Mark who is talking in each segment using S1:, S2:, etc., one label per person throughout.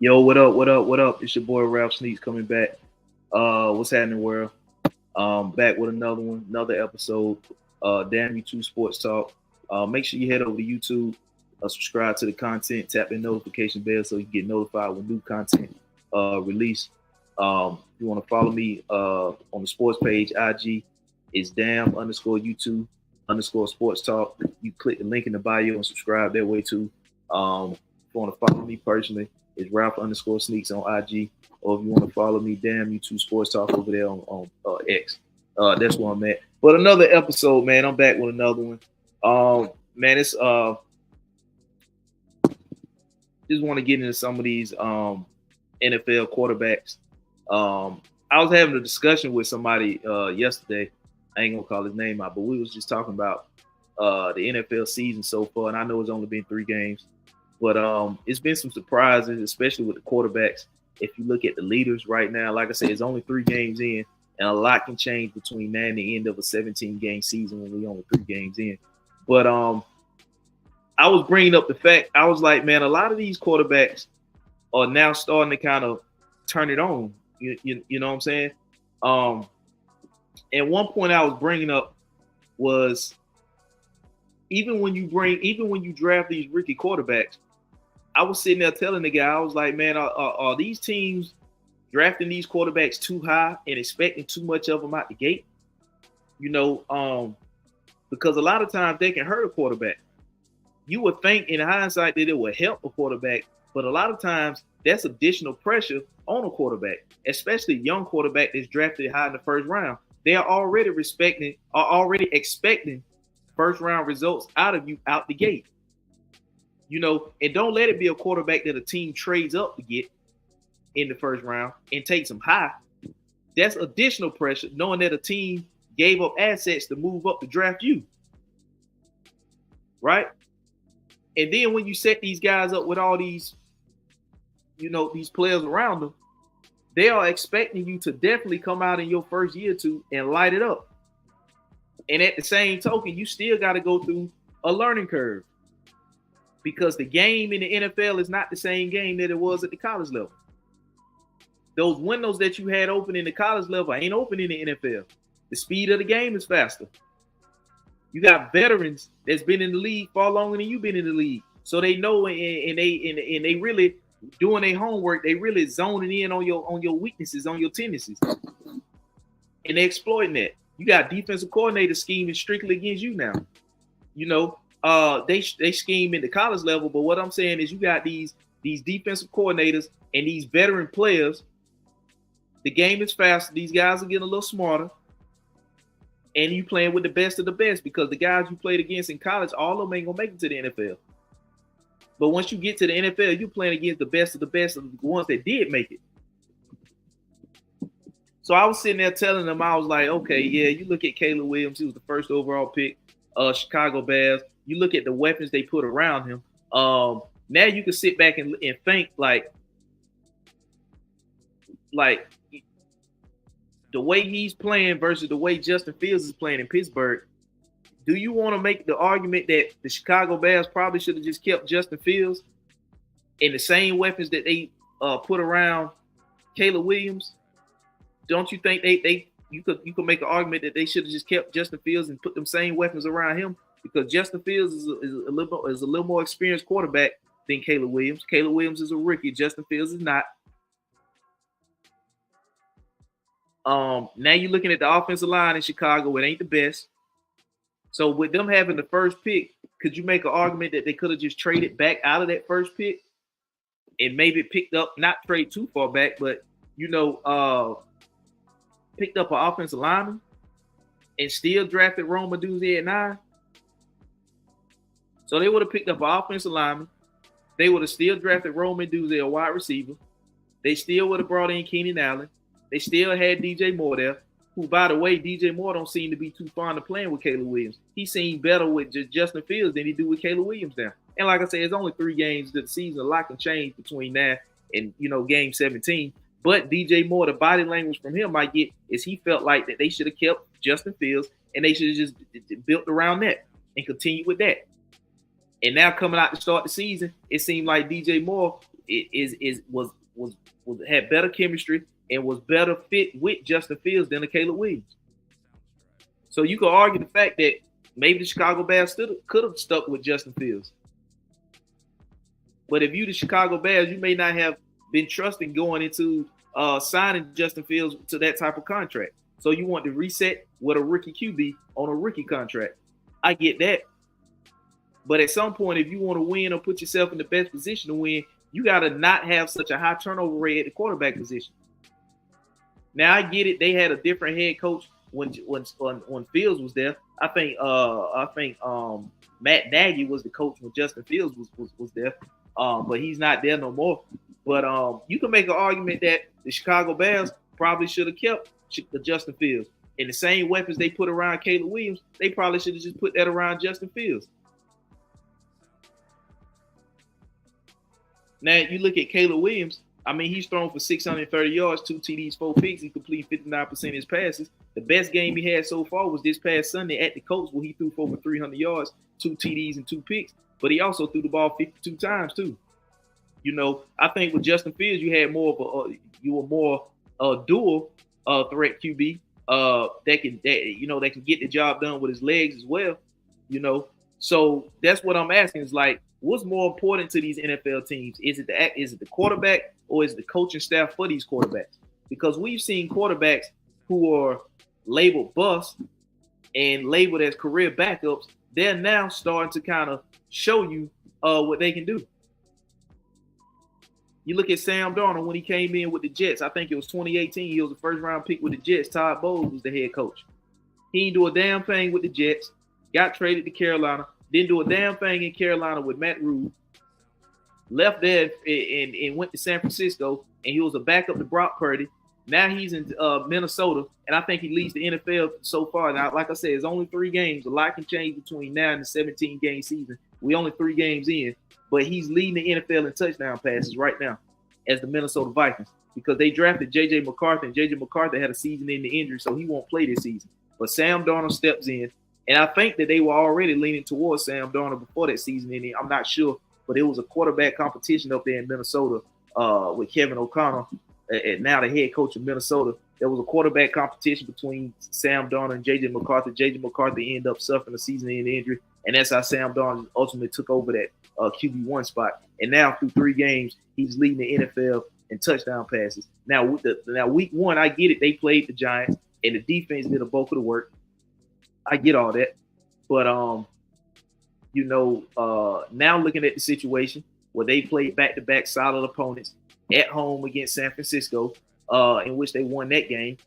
S1: Yo, what up? What up? What up? It's your boy Ralph Sneaks coming back. What's happening, world? Back with another one, another episode. Damn You Two Sports Talk. Make sure you head over to YouTube, subscribe to the content, tap the notification bell so you get notified when new content release. If you want to follow me on the sports page, IG is damn underscore YouTube underscore sports talk. You click the link in the bio and subscribe that way too. If you want to follow me personally, it's Ralph underscore sneaks on IG. Or if you want to follow me, damn you two sports talk over there on X. That's where I'm at. But another episode, man. I'm back with another one. Man, it's just want to get into some of these NFL quarterbacks. I was having a discussion with somebody yesterday. I ain't gonna call his name out, but we was just talking about the NFL season so far, and I know it's only been 3 games, but it's been some surprises, especially with the quarterbacks. If you look at the leaders right now, like I said, it's only 3 games in, and a lot can change between now and the end of a 17-game season when we only 3 games in. But I was bringing up the fact, I was like, man, a lot of these quarterbacks are now starting to kind of turn it on. You know what I'm saying? And one point I was bringing up was even when you draft these rookie quarterbacks, I was sitting there telling the guy, I was like, man, are these teams drafting these quarterbacks too high and expecting too much of them out the gate? You know, because a lot of times they can hurt a quarterback. You would think in hindsight that it would help a quarterback, but a lot of times that's additional pressure on a quarterback, especially a young quarterback that's drafted high in the first round. They are already expecting first round results out of you out the gate. You know, and don't let it be a quarterback that a team trades up to get in the first round and takes them high. That's additional pressure, knowing that a team gave up assets to move up to draft you. Right? And then when you set these guys up with all these, you know, these players around them, they are expecting you to definitely come out in your first year or two and light it up. And at the same token, you still got to go through a learning curve because the game in the NFL is not the same game that it was at the college level. Those windows that you had open in the college level ain't open in the NFL. The speed of the game is faster. You got veterans that's been in the league far longer than you've been in the league, so they know and they really doing their homework. They really zoning in on your weaknesses, on your tendencies, and they exploiting that. You got defensive coordinators scheming strictly against you now. You know, they scheme in the college level, but what I'm saying is you got these defensive coordinators and these veteran players. The game is faster. These guys are getting a little smarter. And you playing with the best of the best because the guys you played against in college, all of them ain't going to make it to the NFL. But once you get to the NFL, you're playing against the best of the ones that did make it. So I was sitting there telling them, I was like, okay, yeah, you look at Caleb Williams. He was the first overall pick, Chicago Bears. You look at the weapons they put around him. Now you can sit back and think like the way he's playing versus the way Justin Fields is playing in Pittsburgh. Do you want to make the argument that the Chicago Bears probably should have just kept Justin Fields and the same weapons that they put around Caleb Williams? Don't you think you could make an argument that they should have just kept Justin Fields and put them same weapons around him? Because Justin Fields is a little more experienced quarterback than Caleb Williams. Caleb Williams is a rookie. Justin Fields is not. Now you're looking at the offensive line in Chicago. It ain't the best. So with them having the first pick, could you make an argument that they could have just traded back out of that first pick and maybe picked up, not trade too far back, but, you know, picked up an offensive lineman and still drafted Rome Odunze at 9? So they would have picked up an offensive lineman. They would have still drafted Rome Odunze, a wide receiver. They still would have brought in Keenan Allen. They still had DJ Moore there, who, by the way, DJ Moore don't seem to be too fond of playing with Caleb Williams. He seemed better with Justin Fields than he do with Caleb Williams now. And like I said, it's only 3 games to the season. A lot can change between now and, you know, game 17. But DJ Moore, the body language from him might get is he felt like that they should have kept Justin Fields and they should have just built around that and continued with that. And now coming out to start the season, it seemed like DJ Moore was had better chemistry and was better fit with Justin Fields than a Caleb Williams. So you could argue the fact that maybe the Chicago Bears could have stuck with Justin Fields. But if you the Chicago Bears, you may not have been trusting going into signing Justin Fields to that type of contract. So you want to reset with a rookie QB on a rookie contract. I get that. But at some point, if you want to win or put yourself in the best position to win, you got to not have such a high turnover rate at the quarterback position. Now, I get it. They had a different head coach when Fields was there. I think Matt Nagy was the coach when Justin Fields was there. But he's not there no more. But you can make an argument that the Chicago Bears probably should have kept Justin Fields. And the same weapons they put around Caleb Williams, they probably should have just put that around Justin Fields. Now, you look at Caleb Williams, I mean, he's thrown for 630 yards, 2 TDs, 4 picks. He completed 59% of his passes. The best game he had so far was this past Sunday at the Colts, where he threw for over 300 yards, 2 TDs, and 2 picks. But he also threw the ball 52 times, too. You know, I think with Justin Fields, you had more of a dual threat QB that can get the job done with his legs as well. You know, so that's what I'm asking is like, what's more important to these NFL teams? Is it the quarterback or is it the coaching staff for these quarterbacks? Because we've seen quarterbacks who are labeled bust and labeled as career backups. They're now starting to kind of show you what they can do. You look at Sam Darnold when he came in with the Jets. I think it was 2018. He was a first-round pick with the Jets. Todd Bowles was the head coach. He didn't do a damn thing with the Jets. Got traded to Carolina. Didn't do a damn thing in Carolina with Matt Rule. Left there and went to San Francisco, and he was a backup to Brock Purdy. Now he's in Minnesota, and I think he leads the NFL so far. Now, like I said, it's only 3 games. A lot can change between now and the 17-game season. We only 3 games in, but he's leading the NFL in touchdown passes right now as the Minnesota Vikings because they drafted J.J. McCarthy, and J.J. McCarthy had a season-ending injury, so he won't play this season. But Sam Darnold steps in, and I think that they were already leaning towards Sam Darnold before that season ending. I'm not sure, but it was a quarterback competition up there in Minnesota with Kevin O'Connell, and now the head coach of Minnesota. There was a quarterback competition between Sam Darnold and J.J. McCarthy. J.J. McCarthy ended up suffering a season-ending injury, and that's how Sam Darnold ultimately took over that QB1 spot. And now through 3 games, he's leading the NFL in touchdown passes. Now, week 1, I get it. They played the Giants, and the defense did a bulk of the work. I get all that. But, now looking at the situation where they played back-to-back solid opponents at home against San Francisco, in which they won that game.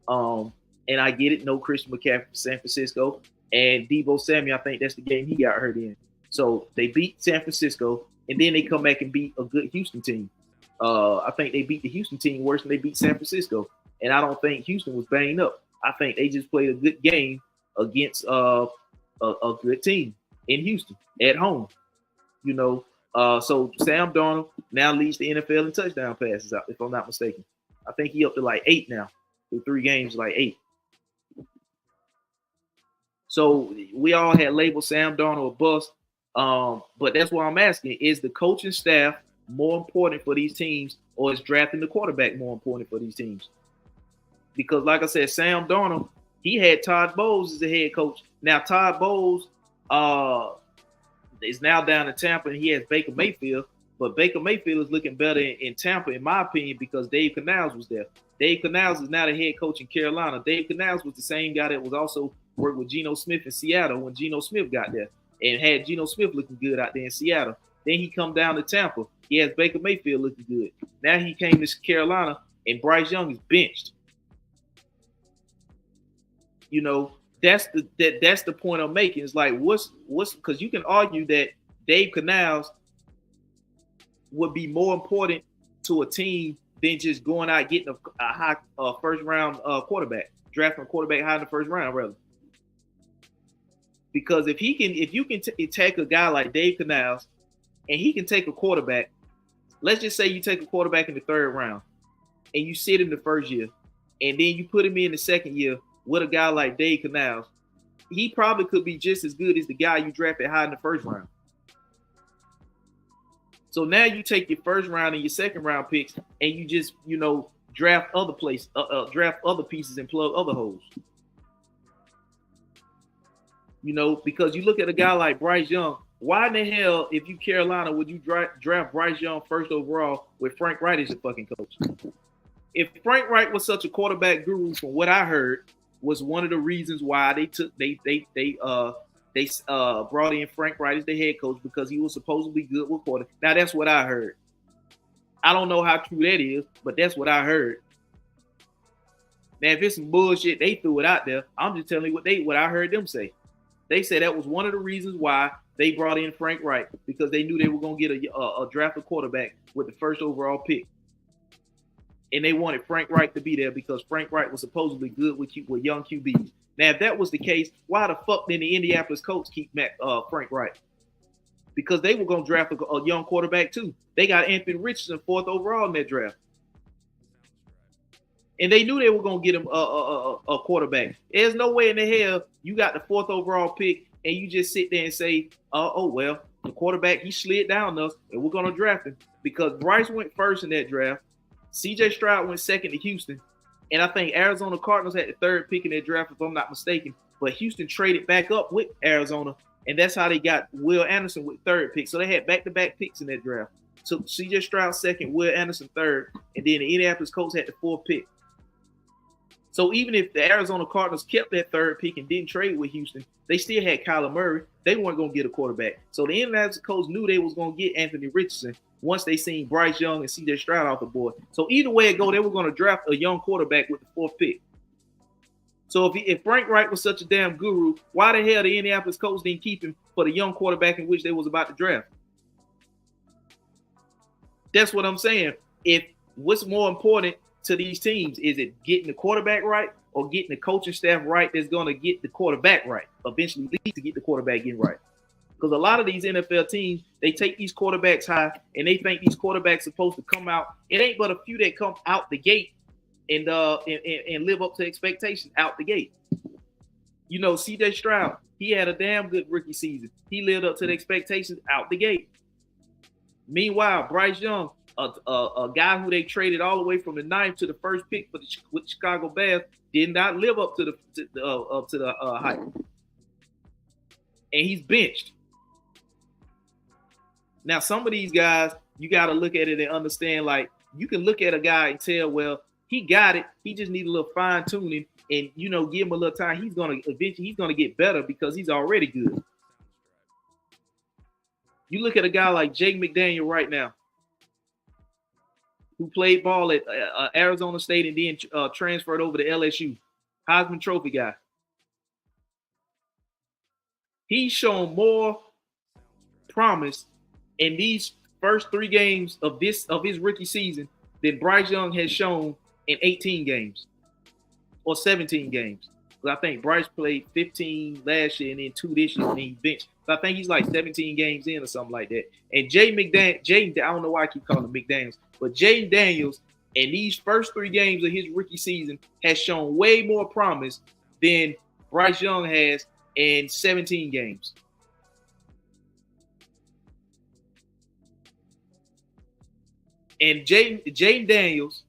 S1: And I get it. No Christian McCaffrey for San Francisco. And Deebo Samuel, I think that's the game he got hurt in. So they beat San Francisco, and then they come back and beat a good Houston team. I think they beat the Houston team worse than they beat San Francisco. And I don't think Houston was banged up. I think they just played a good game against a good team in Houston at home. So Sam Darnold now leads the NFL in touchdown passes, if I'm not mistaken. I think he up to like 8 now. Through 3 games, like 8. So we all had labeled Sam Darnold a bust. But that's what I'm asking. Is the coaching staff more important for these teams, or is drafting the quarterback more important for these teams? Because like I said, Sam Darnold, he had Todd Bowles as the head coach. Now Todd Bowles is now down in Tampa, and he has Baker Mayfield. But Baker Mayfield is looking better in Tampa, in my opinion, because Dave Canales was there. Dave Canales is now the head coach in Carolina. Dave Canales was the same guy that was also worked with Geno Smith in Seattle when Geno Smith got there and had Geno Smith looking good out there in Seattle. Then he come down to Tampa. He has Baker Mayfield looking good. Now he came to Carolina, and Bryce Young is benched. That's the point I'm making. It's like what's because you can argue that Dave Canales would be more important to a team than just going out getting a high first round quarterback, drafting a quarterback high in the first round, rather. Because if you can take a guy like Dave Canales and he can take a quarterback, let's just say you take a quarterback in the 3rd round and you sit in the 1st year, and then you put him in the 2nd year with a guy like Dave Canales, he probably could be just as good as the guy you drafted high in the 1st round. So now you take your first round and your second round picks, and you just draft other draft other pieces and plug other holes. Because you look at a guy like Bryce Young. Why in the hell, if you Carolina, would you draft Bryce Young first overall with Frank Reich as your fucking coach? If Frank Reich was such a quarterback guru, from what I heard, was one of the reasons why they brought in Frank Reich as the head coach, because he was supposedly good with quarterback. Now that's what I heard. I don't know how true that is, but that's what I heard. Now if it's some bullshit, they threw it out there. I'm just telling you what I heard them say. They said that was one of the reasons why they brought in Frank Reich, because they knew they were going to get a drafted quarterback with the first overall pick. And they wanted Frank Reich to be there because Frank Reich was supposedly good with young QBs. Now, if that was the case, why the fuck didn't the Indianapolis Colts keep Frank Reich? Because they were going to draft a young quarterback too. They got Anthony Richardson 4th overall in that draft. And they knew they were going to get him a quarterback. There's no way in the hell you got the 4th overall pick and you just sit there and say, oh, well, the quarterback, he slid down us and we're going to draft him. Because Bryce went first in that draft. C.J. Stroud went second to Houston. And I think Arizona Cardinals had the 3rd pick in their draft, if I'm not mistaken. But Houston traded back up with Arizona. And that's how they got Will Anderson with 3rd pick. So they had back-to-back picks in that draft. So C.J. Stroud 2nd, Will Anderson 3rd. And then the Indianapolis Colts had the 4th pick. So even if the Arizona Cardinals kept that 3rd pick and didn't trade with Houston, they still had Kyler Murray. They weren't going to get a quarterback. So the Indianapolis Colts knew they was going to get Anthony Richardson once they seen Bryce Young and C.J. Stroud off the board. So either way it go, they were going to draft a young quarterback with the 4th pick. So if Frank Reich was such a damn guru, why the hell the Indianapolis Colts didn't keep him for the young quarterback in which they was about to draft? That's what I'm saying. If what's more important to these teams, is it getting the quarterback right or getting the coaching staff right that's going to get the quarterback right, eventually lead to get the quarterback getting right? Because a lot of these NFL teams, they take these quarterbacks high and they think these quarterbacks supposed to come out. It ain't but a few that come out the gate and live up to expectations out the gate. C.J. Stroud, he had a damn good rookie season. He lived up to the expectations out the gate. Meanwhile, Bryce Young, a guy who they traded all the way from the 9th to the 1st pick with Chicago Bears, did not live up to the hype, and he's benched. Now, some of these guys, you got to look at it and understand. Like, you can look at a guy and tell, well, he got it. He just needs a little fine tuning, and give him a little time. He's gonna get better because he's already good. You look at a guy like Jake McDaniel right now, who played ball at Arizona State and then transferred over to LSU. Heisman Trophy guy. He's shown more promise in these first 3 games of his rookie season than Bryce Young has shown in 18 games or 17 games. I think Bryce played 15 last year and then 2 this year and then he benched. So I think he's like 17 games in or something like that. And I don't know why I keep calling him McDaniels, but Jayden Daniels in these first 3 games of his rookie season has shown way more promise than Bryce Young has in 17 games. And Jayden Daniels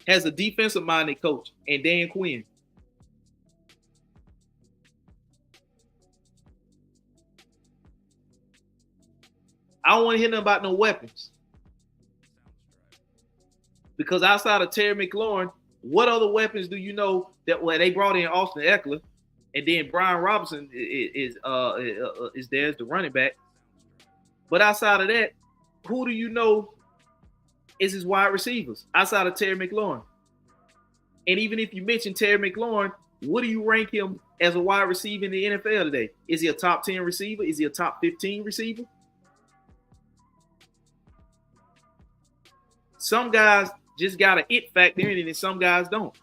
S1: has a defensive-minded coach, and Dan Quinn. I don't want to hear nothing about no weapons. Because outside of Terry McLaurin, what other weapons do you know that they brought in Austin Eckler, and then Brian Robinson is there as the running back. But outside of that, who do you know is his wide receivers outside of Terry McLaurin? And even if you mention Terry McLaurin, what do you rank him as a wide receiver in the NFL today? Is he a top 10 receiver? Is he a top 15 receiver? Some guys just got an it factor in it, and some guys don't.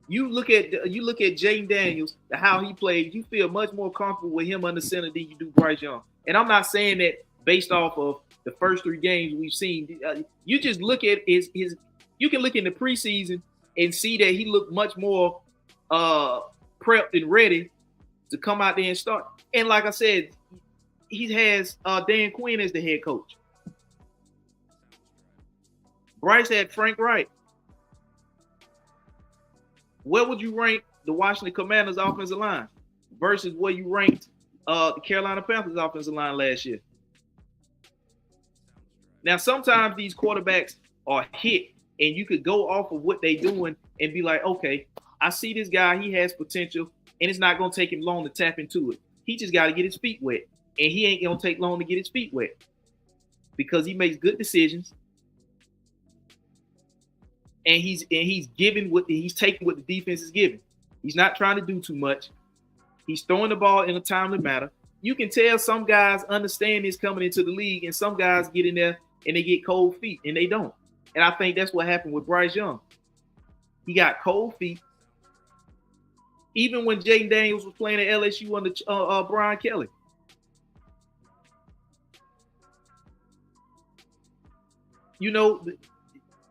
S1: You look at Jayden Daniels, how he played. You feel much more comfortable with him under center than you do Bryce Young. And I'm not saying that based off of the first 3 games we've seen. You just look at his. You can look in the preseason and see that he looked much more prepped and ready to come out there and start. And like I said, he has Dan Quinn as the head coach. Bryce had Frank Wright. Where would you rank the Washington Commanders offensive line versus where you ranked the Carolina Panthers offensive line last year? Now, sometimes these quarterbacks are hit, and you could go off of what they're doing and be like, okay, I see this guy, he has potential, and it's not going to take him long to tap into it. He just got to get his feet wet, and he ain't going to take long to get his feet wet because he makes good decisions, and he's giving what he's taking what the defense is giving. He's not trying to do too much. He's throwing the ball in a timely manner. You can tell some guys understand this coming into the league, and some guys get in there and they get cold feet, and they don't. And I think that's what happened with Bryce Young. He got cold feet. Even when Jayden Daniels was playing at LSU under Brian Kelly. You know,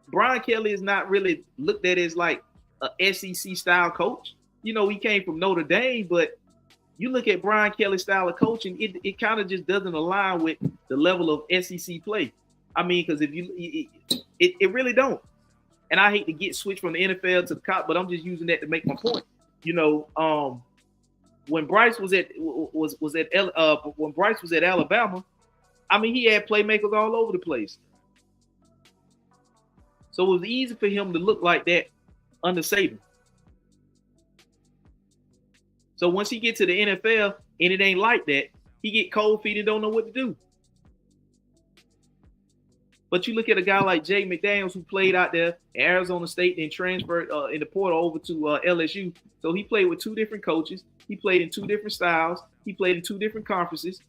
S1: Brian Kelly is not really looked at as like a SEC style coach. You know, he came from Notre Dame, but you look at Brian Kelly's style of coaching, it kind of just doesn't align with the level of SEC play. I mean, because if you, it really don't. And I hate to get switched from the NFL to the cop, but I'm just using that to make my point. You know, when Bryce was at when Bryce was at Alabama, I mean, he had playmakers all over the place. So it was easy for him to look like that under Saban. So once he get to the NFL and it ain't like that, he get cold feet and don't know what to do. But you look at a guy like Jay McDaniels who played out there at Arizona State and transferred in the portal over to LSU. So he played with two different coaches. He played in two different styles. He played in two different conferences.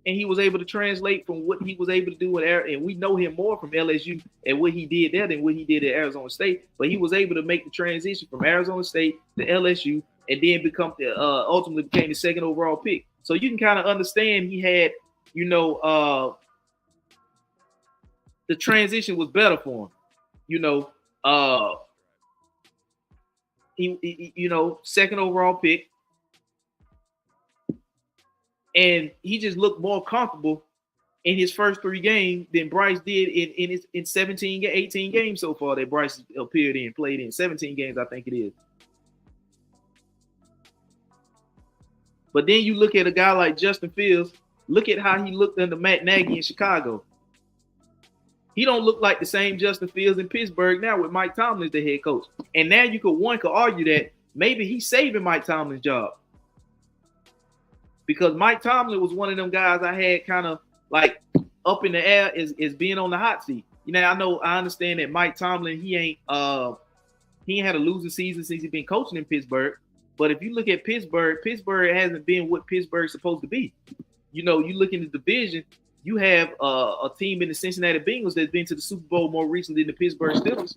S1: And he was able to translate from what he was able to do in Arizona. And we know him more from LSU and what he did there than what he did at Arizona State. But he was able to make the transition from Arizona State to LSU and then ultimately became the second overall pick. So you can kind of understand he had, you know, the transition was better for him. You know, he you know, second overall pick. And he just looked more comfortable in his first 3 games than Bryce did in 17, 18 games so far that Bryce appeared in, played in. 17 games, I think it is. But then you look at a guy like Justin Fields, look at how he looked under Matt Nagy in Chicago. He don't look like the same Justin Fields in Pittsburgh now with Mike Tomlin as the head coach. And now one could argue that maybe he's saving Mike Tomlin's job. Because Mike Tomlin was one of them guys I had kind of like up in the air as being on the hot seat. You know, I understand that Mike Tomlin, he ain't had a losing season since he's been coaching in Pittsburgh. But if you look at Pittsburgh hasn't been what Pittsburgh's supposed to be. You know, you look in the division, you have a team in the Cincinnati Bengals that's been to the Super Bowl more recently than the Pittsburgh Steelers.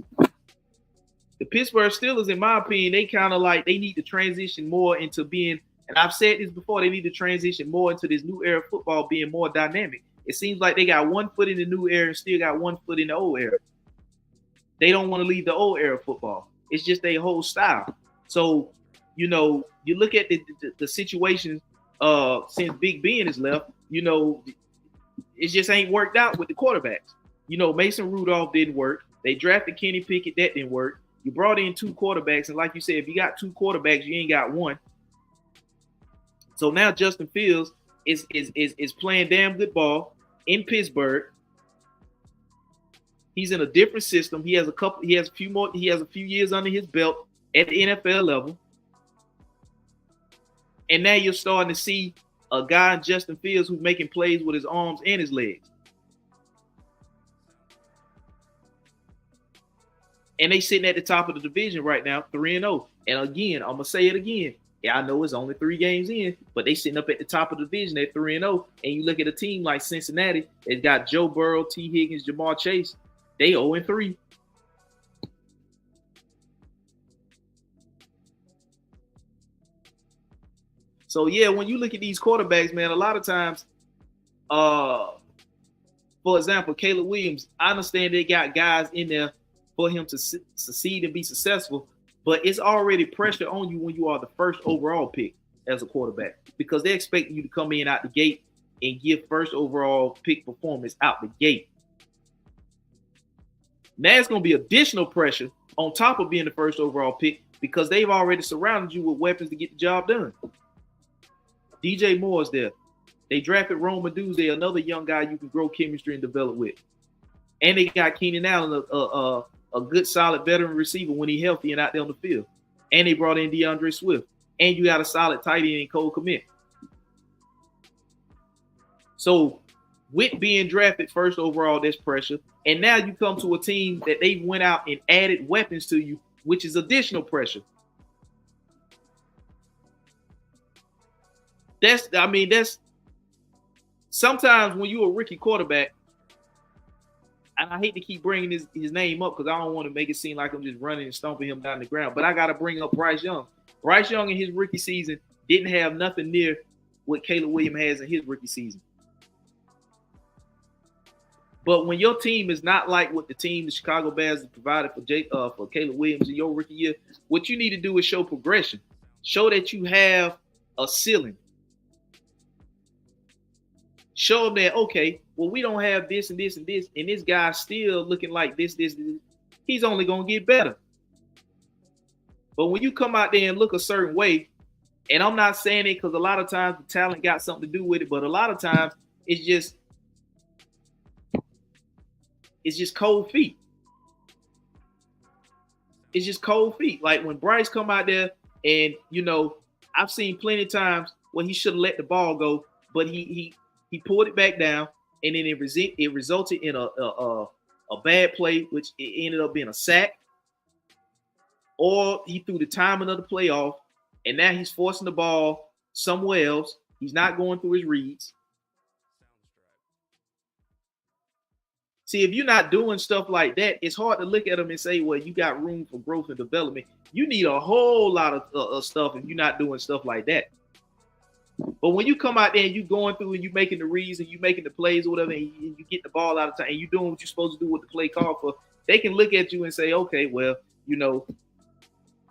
S1: The Pittsburgh Steelers, in my opinion, they kind of like they need to transition more into being. And I've said this before, they need to transition more into this new era of football being more dynamic. It seems like they got one foot in the new era and still got one foot in the old era. They don't want to leave the old era of football. It's just their whole style. So, you know, you look at the situation since Big Ben has left, you know, it just ain't worked out with the quarterbacks. You know, Mason Rudolph didn't work. They drafted Kenny Pickett. That didn't work. You brought in 2 quarterbacks. And like you said, if you got 2 quarterbacks, you ain't got one. So now Justin Fields is playing damn good ball in Pittsburgh. He's in a different system. He has a few years under his belt at the NFL level. And now you're starting to see a guy, Justin Fields, who's making plays with his arms and his legs. And they sitting at the top of the division right now, 3-0. And again, I'm gonna say it again. Yeah, I know it's only 3 games in, but they sitting up at the top of the division at 3-0. And you look at a team like Cincinnati, it's got Joe Burrow, T. Higgins, Jamar Chase. They 0-3. So yeah, when you look at these quarterbacks, man, a lot of times, for example, Caleb Williams, I understand they got guys in there for him to succeed and be successful. But it's already pressure on you when you are the first overall pick. as a quarterback because they expect you to come in out the gate and give first overall pick performance out the gate. Now it's going to be additional pressure on top of being the first overall pick because they've already surrounded you with weapons to get the job done. DJ Moore's there. They drafted Rome Odunze, another young guy you can grow chemistry and develop with. And they got Keenan Allen, a good, solid veteran receiver when he's healthy and out there on the field. And they brought in DeAndre Swift. And you got a solid tight end in Cole Kmet. So with being drafted first overall, there's pressure. And now you come to a team that they went out and added weapons to you, which is additional pressure. That's sometimes when you're a rookie quarterback, and I hate to keep bringing his name up because I don't want to make it seem like I'm just running and stomping him down the ground, but I got to bring up Bryce Young. Bryce Young in his rookie season didn't have nothing near what Caleb Williams has in his rookie season. But when your team is not like what the team the Chicago Bears has provided for Caleb Williams in your rookie year, what you need to do is show progression. Show that you have a ceiling. Show them that, okay, well, we don't have this and this and this, and this guy's still looking like this. He's only going to get better. But when you come out there and look a certain way, and I'm not saying it because a lot of times the talent got something to do with it, but a lot of times it's just cold feet. It's just cold feet. Like when Bryce come out there and, I've seen plenty of times where he should have let the ball go, but he pulled it back down, and then it resulted in a bad play, which it ended up being a sack, or he threw the timing of the play off, and now he's forcing the ball somewhere else. He's not going through his reads. See, if you're not doing stuff like that, it's hard to look at them and say, well, you got room for growth and development. You need a whole lot of stuff if you're not doing stuff like that. But when you come out there and you're going through and you're making the reads and you're making the plays or whatever, and you get the ball out of time and you're doing what you're supposed to do with the play call for, they can look at you and say, okay, well,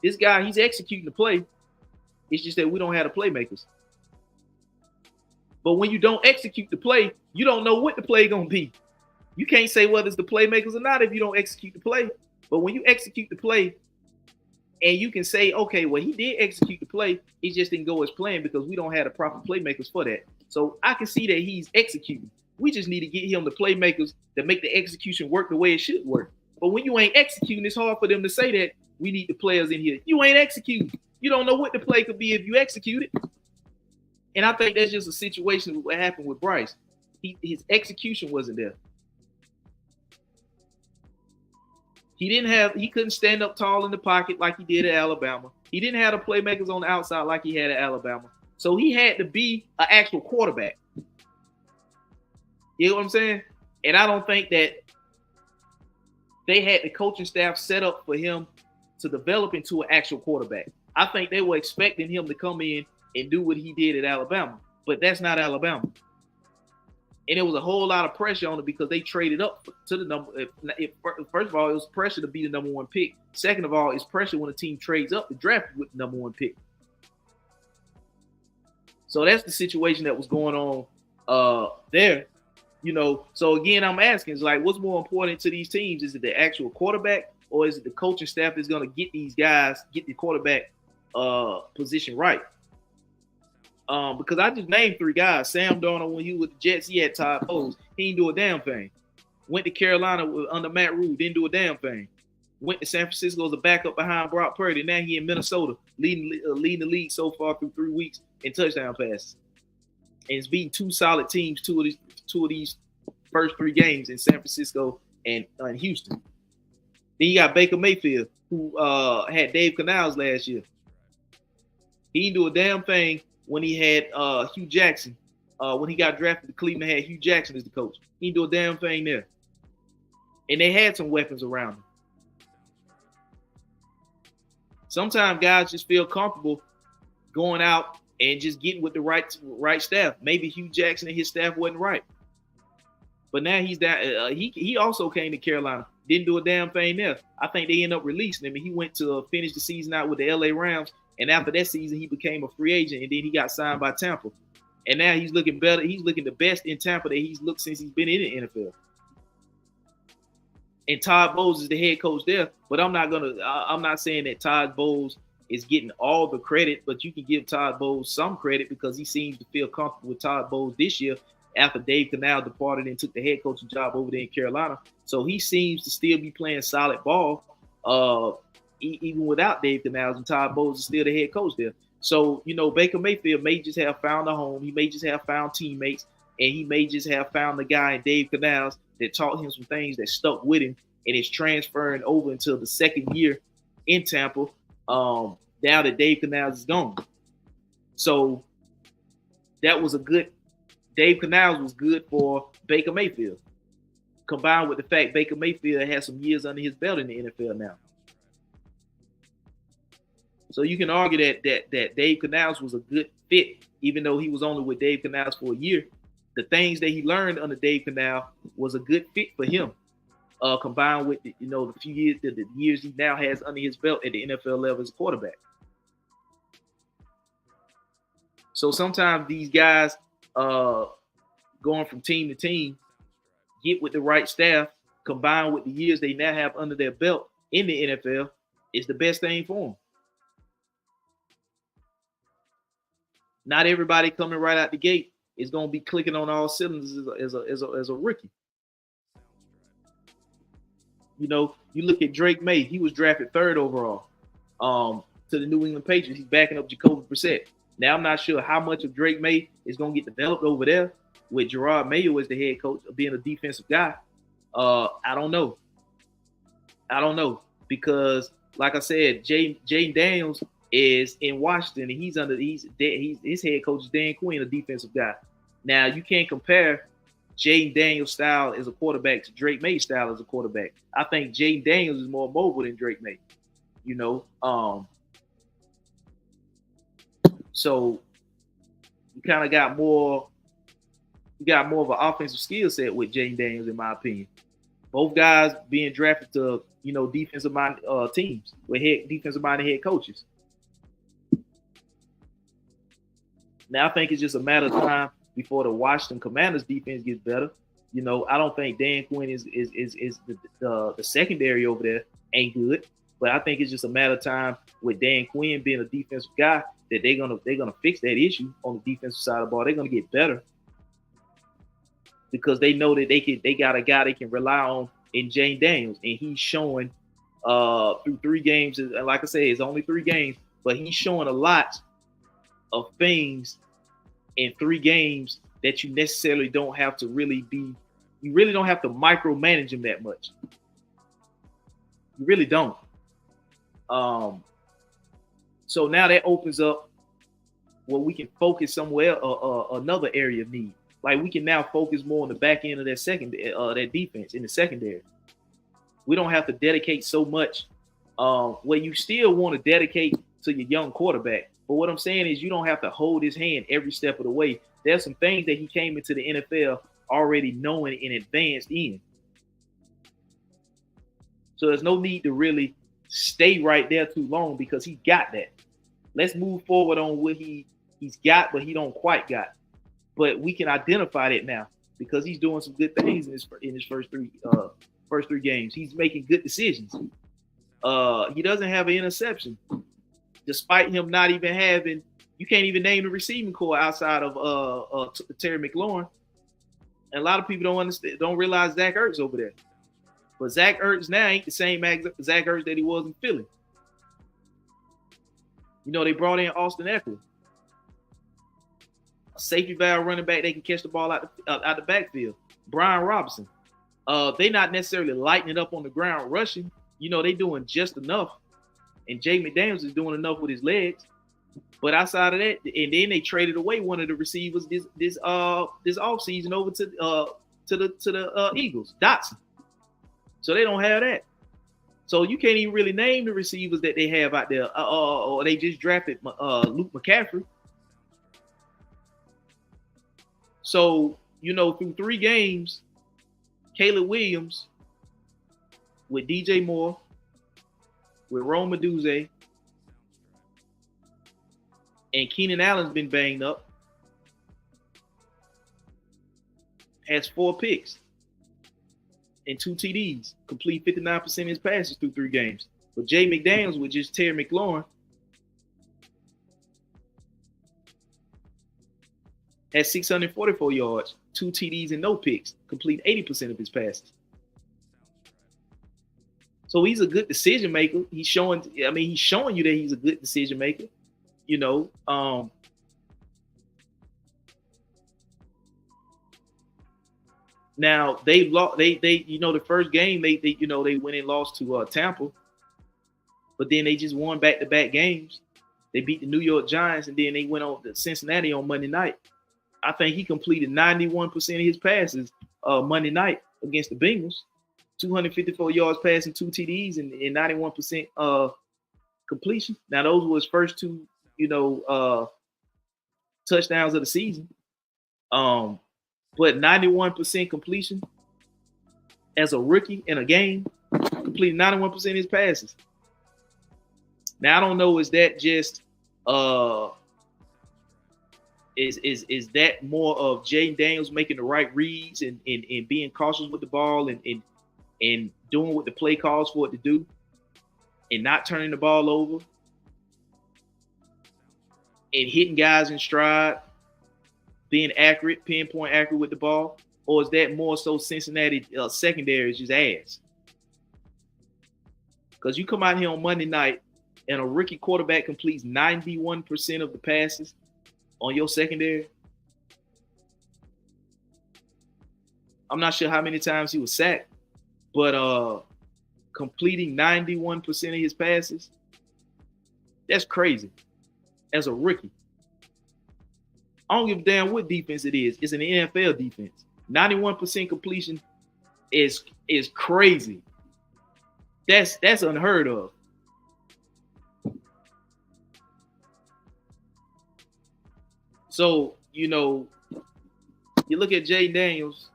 S1: this guy, he's executing the play. It's just that we don't have the playmakers. But when you don't execute the play, you don't know what the play going to be. You can't say whether it's the playmakers or not if you don't execute the play. But when you execute the play, and you can say, okay, well, he did execute the play. He just didn't go as planned because we don't have the proper playmakers for that. So I can see that he's executing. We just need to get him the playmakers that make the execution work the way it should work. But when you ain't executing, it's hard for them to say that we need the players in here. You ain't executing. You don't know what the play could be if you execute it. And I think that's just a situation of what happened with Bryce. His execution wasn't there. He couldn't stand up tall in the pocket like he did at Alabama. He didn't have the playmakers on the outside like he had at Alabama. So he had to be an actual quarterback. You know what I'm saying? And I don't think that they had the coaching staff set up for him to develop into an actual quarterback. I think they were expecting him to come in and do what he did at Alabama. But that's not Alabama. And it was a whole lot of pressure on it because they traded up to the number. First of all, it was pressure to be the number one pick. Second of all, it's pressure when a team trades up to draft with the number one pick. So that's the situation that was going on there. So again, I'm asking, it's like, what's more important to these teams? Is it the actual quarterback or is it the coaching staff that's going to get these guys, get the quarterback position right? Because I just named three guys. Sam Darnold, when he was with the Jets, he had Todd Bowles. He didn't do a damn thing. Went to Carolina under Matt Rule, didn't do a damn thing. Went to San Francisco as a backup behind Brock Purdy. Now he in Minnesota, leading the league so far through 3 weeks in touchdown passes. And it's beating two solid teams, two of these first 3 games in San Francisco and Houston. Then you got Baker Mayfield, who had Dave Canales last year. He didn't do a damn thing when he had Hugh Jackson. When he got drafted to Cleveland, had Hugh Jackson as the coach. He didn't do a damn thing there. And they had some weapons around him. Sometimes guys just feel comfortable going out and just getting with the right staff. Maybe Hugh Jackson and his staff wasn't right. But now he's down. He also came to Carolina. Didn't do a damn thing there. I think they ended up releasing him. And he went to finish the season out with the LA Rams. And after that season, he became a free agent, and then he got signed by Tampa. And now he's looking better. He's looking the best in Tampa that he's looked since he's been in the NFL. And Todd Bowles is the head coach there. But I'm not saying that Todd Bowles is getting all the credit, but you can give Todd Bowles some credit because he seems to feel comfortable with Todd Bowles this year after Dave Canal departed and took the head coaching job over there in Carolina. So he seems to still be playing solid ball, even without Dave Canals, and Todd Bowles is still the head coach there. So, Baker Mayfield may just have found a home. He may just have found teammates, and he may just have found the guy in Dave Canals that taught him some things that stuck with him and is transferring over until the second year in Tampa, now that Dave Canals is gone. So that was Dave Canals was good for Baker Mayfield, combined with the fact Baker Mayfield has some years under his belt in the NFL now. So you can argue that Dave Canals was a good fit, even though he was only with Dave Canals for a year. The things that he learned under Dave Canal was a good fit for him, combined with the few years, the years he now has under his belt at the NFL level as a quarterback. So sometimes these guys, going from team to team, get with the right staff, combined with the years they now have under their belt in the NFL, is the best thing for them. Not everybody coming right out the gate is going to be clicking on all cylinders as a rookie. You look at Drake May. He was drafted 3rd overall to the New England Patriots. He's backing up Jacoby Brissett. Now, I'm not sure how much of Drake May is going to get developed over there with Gerard Mayo as the head coach of being a defensive guy. I don't know. Because, like I said, Jayden Daniels is in Washington, and his head coach is Dan Quinn, a defensive guy. Now, you can't compare Jayden Daniels' style as a quarterback to Drake May's style as a quarterback. I think Jayden Daniels is more mobile than Drake May. So you kind of got more. You got more of an offensive skill set with Jayden Daniels, in my opinion. Both guys being drafted to defensive-minded teams with defensive-minded head coaches. Now I think it's just a matter of time before the Washington Commanders defense gets better. I don't think Dan Quinn is the secondary over there ain't good, but I think it's just a matter of time with Dan Quinn being a defensive guy that they're gonna fix that issue on the defensive side of the ball. They're gonna get better because they know that they got a guy they can rely on in Jayden Daniels, and he's showing through 3 games. And like I said, it's only 3 games, but he's showing a lot of things in 3 games that you necessarily don't have to you really don't have to micromanage him that much. You really don't. So now that opens up where we can focus somewhere, another area of need. Like we can now focus more on the back end of that defense in the secondary. We don't have to dedicate so much. Where you still want to dedicate to your young quarterback. But what I'm saying is you don't have to hold his hand every step of the way. There's some things that he came into the NFL already knowing in advance in. So there's no need to really stay right there too long because he got that. Let's move forward on what he's got, but he don't quite got. But we can identify that now because he's doing some good things in his first three games. He's making good decisions. He doesn't have an interception. Despite him not even having, you can't even name the receiving corps outside of Terry McLaurin. And a lot of people don't realize Zach Ertz over there. But Zach Ertz now ain't the same Zach Ertz that he was in Philly. They brought in Austin Eckler, a safety valve running back. They can catch the ball out the backfield. Brian Robinson. They not necessarily lighting it up on the ground rushing. They doing just enough. And Jay McDaniels is doing enough with his legs. But outside of that, and then they traded away one of the receivers this offseason over to the Eagles, Dotson. So they don't have that. So you can't even really name the receivers that they have out there. Or they just drafted Luke McCaffrey. So, through 3 games, Caleb Williams with DJ Moore, with Rome Odunze, And Keenan Allen's been banged up. Has 4 picks and 2 TDs. Complete 59% of his passes through 3 games. But Jay McDaniels with just Terry McLaurin has 644 yards, 2 TDs, and no picks. Complete 80% of his passes. So he's a good decision maker. He's showing you that he's a good decision maker. You know, now they lost. They the first game they went and lost to Tampa, but then they just won back-to-back games. They beat the New York Giants, and then they went on to Cincinnati on Monday night. I think he completed 91% of his passes Monday night against the Bengals. 254 yards passing, 2 TDs, and 91% completion. Now those were his first 2, touchdowns of the season. But 91% completion as a rookie in a game, completing 91% of his passes. Now I don't know, is that just is that more of Jay Daniels making the right reads and being cautious with the ball and doing what the play calls for it to do and not turning the ball over and hitting guys in stride, being accurate, pinpoint accurate with the ball? Or is that more so Cincinnati secondary is just ass? Because you come out here on Monday night and a rookie quarterback completes 91% of the passes on your secondary. I'm not sure how many times he was sacked, but completing 91% of his passes, that's crazy as a rookie. I don't give a damn what defense it is. It's an NFL defense. 91% completion is crazy. That's unheard of. So, you look at Jay Daniels.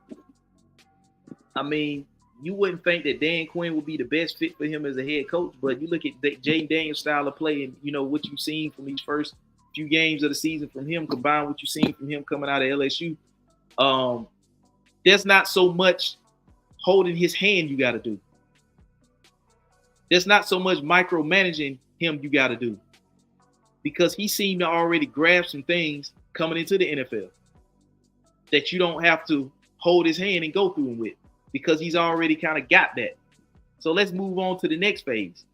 S1: I mean, you wouldn't think that Dan Quinn would be the best fit for him as a head coach, but you look at Jay Daniels' style of play and, what you've seen from these first few games of the season from him, combined with what you've seen from him coming out of LSU. There's not so much holding his hand you got to do. There's not so much micromanaging him you got to do, because he seemed to already grab some things coming into the NFL that you don't have to hold his hand and go through him with, because he's already kind of got that. So let's move on to the next phase.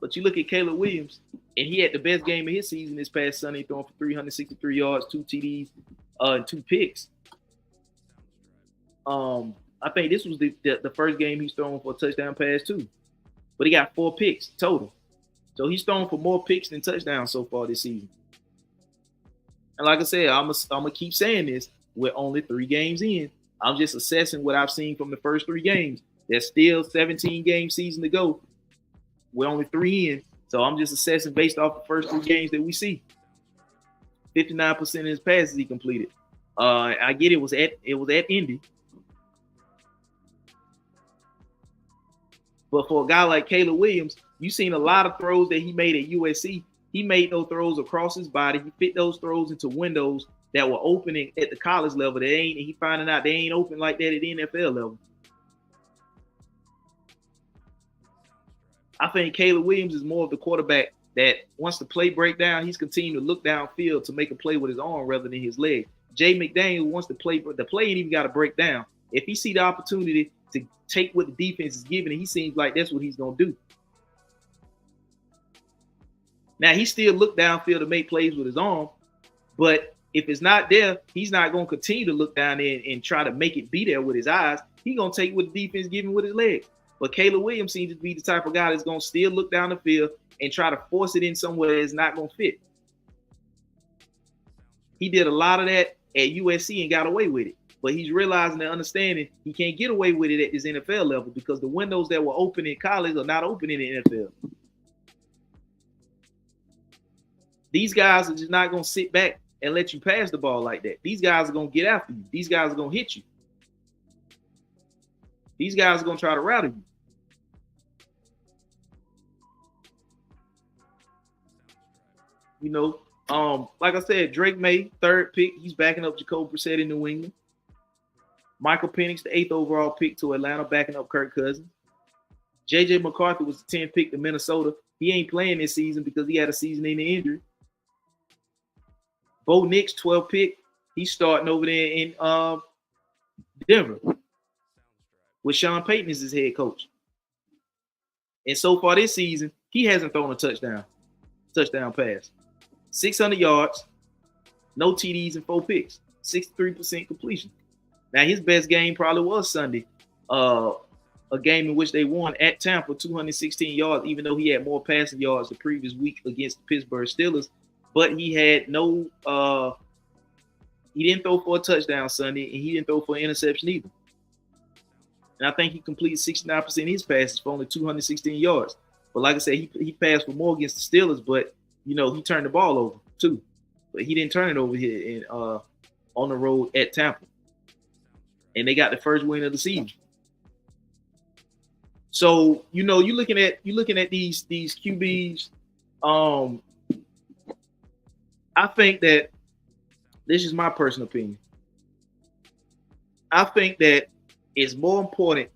S1: But you look at Caleb Williams, and he had the best game of his season this past Sunday, throwing for 363 yards, 2 TDs, and 2 picks. I think this was the first game he's thrown for a touchdown pass too. But he got 4 picks total. So he's thrown for more picks than touchdowns so far this season. And like I said, I'm gonna keep saying this. We're only 3 games in. I'm just assessing what I've seen from the first 3 games. There's still 17 game season to go. We're only 3 in. So I'm just assessing based off the first 3 games that we see. 59% of his passes he completed. I get it was at Indy. But for a guy like Caleb Williams, you've seen a lot of throws that he made at USC. He made those throws across his body. He fit those throws into windows that were opening at the college level. He finding out they ain't open like that at the NFL level. I think Caleb Williams is more of the quarterback that once the play break down, he's continuing to look downfield to make a play with his arm rather than his leg. Jay McDaniels wants to play, but the play ain't even got to break down. If he see the opportunity to take what the defense is giving, he seems like that's what he's going to do. Now, he still look downfield to make plays with his arm, but if it's not there, he's not going to continue to look down there and try to make it be there with his eyes. He's going to take what the defense is giving with his legs. But Caleb Williams seems to be the type of guy that's going to still look down the field and try to force it in somewhere that's not going to fit. He did a lot of that at USC and got away with it. But he's realizing and understanding he can't get away with it at this NFL level because the windows that were open in college are not open in the NFL. These guys are just not going to sit back and let you pass the ball like that. These guys are going to get after you. These guys are going to hit you. These guys are going to try to rattle you. You know, like I said, Drake May, third pick. He's backing up Jacoby Brissett in New England. Michael Penix, the 8th overall pick to Atlanta, backing up Kirk Cousins. J.J. McCarthy was the 10th pick to Minnesota. He ain't playing this season because he had a season-ending injury. Bo Nix, 12th pick. He's starting over there in Denver with Sean Payton as his head coach. And so far this season, he hasn't thrown a touchdown pass. 600 yards, no TDs, and 4 picks. 63% completion. Now, his best game probably was Sunday. A game in which they won at Tampa, 216 yards, even though he had more passing yards the previous week against the Pittsburgh Steelers. But he had no he didn't throw for a touchdown Sunday, and he didn't throw for an interception either. And I think he completed 69% of his passes for only 216 yards. But like I said, he passed for more against the Steelers, but, he turned the ball over too. But he didn't turn it over here on the road at Tampa. And they got the first win of the season. So, you're looking at these QBs. I think that this is my personal opinion. I think that it's more important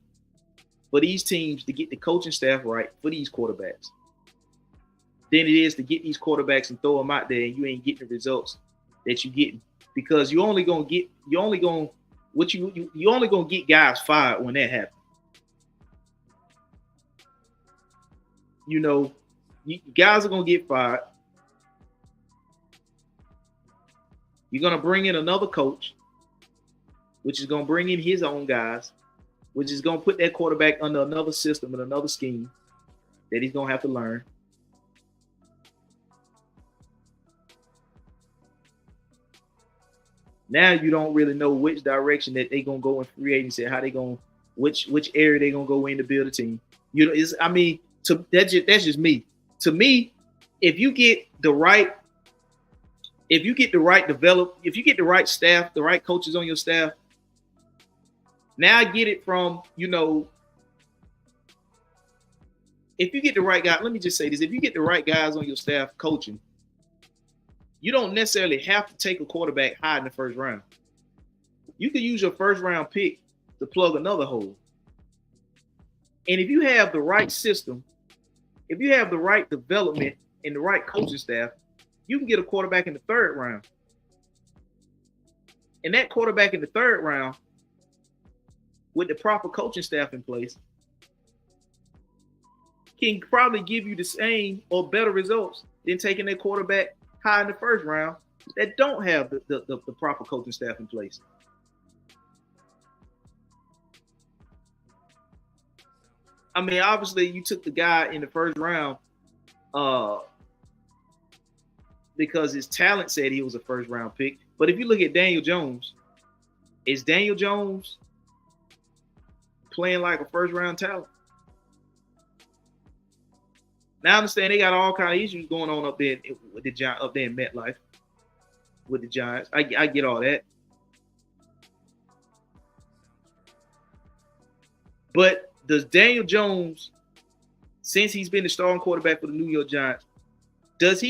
S1: for these teams to get the coaching staff right for these quarterbacks than it is to get these quarterbacks and throw them out there and you ain't getting the results that you're getting, because you're only gonna get guys fired when that happens. Guys are gonna get fired. You're gonna bring in another coach, which is gonna bring in his own guys, which is gonna put that quarterback under another system and another scheme that he's gonna have to learn. Now you don't really know which direction that they're gonna go in free agency, how they gonna which area they're gonna go in to build a team. That's just me. To me, if you get the right staff, the right coaches on your staff, now I get it from, if you get the right guy, let me just say this, if you get the right guys on your staff coaching, you don't necessarily have to take a quarterback high in the first round. You can use your first round pick to plug another hole. And if you have the right system, if you have the right development and the right coaching staff, you can get a quarterback in the third round. And that quarterback in the third round, with the proper coaching staff in place, can probably give you the same or better results than taking that quarterback high in the first round that don't have the proper coaching staff in place. I mean, obviously, you took the guy in the first round because his talent said he was a first round pick. But if you look at Daniel Jones, is Daniel Jones playing like a first round talent? Now I understand they got all kind of issues going on up there with the Giants, up there in MetLife with the Giants. I get all that. But does Daniel Jones, since he's been the starting quarterback for the New York Giants, does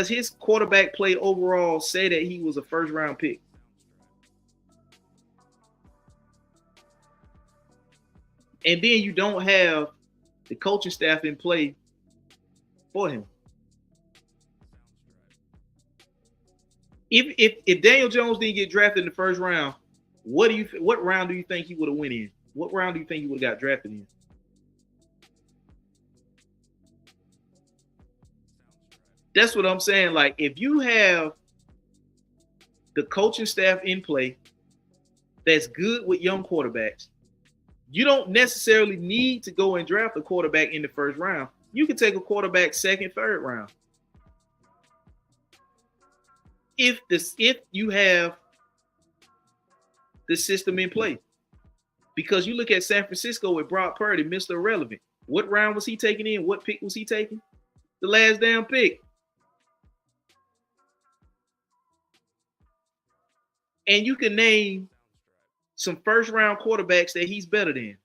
S1: his quarterback play overall say that he was a first round pick? And then you don't have the coaching staff in play for him. If Daniel Jones didn't get drafted in the first round, what round do you think he would have went in? What round do you think he would have got drafted in? That's what I'm saying. Like, if you have the coaching staff in play that's good with young quarterbacks, you don't necessarily need to go and draft a quarterback in the first round. You can take a quarterback second, third round. If you have the system in play. Because you look at San Francisco with Brock Purdy, Mr. Irrelevant. What round was he taking in? What pick was he taking? The last damn pick. And you can name some first round quarterbacks that he's better than.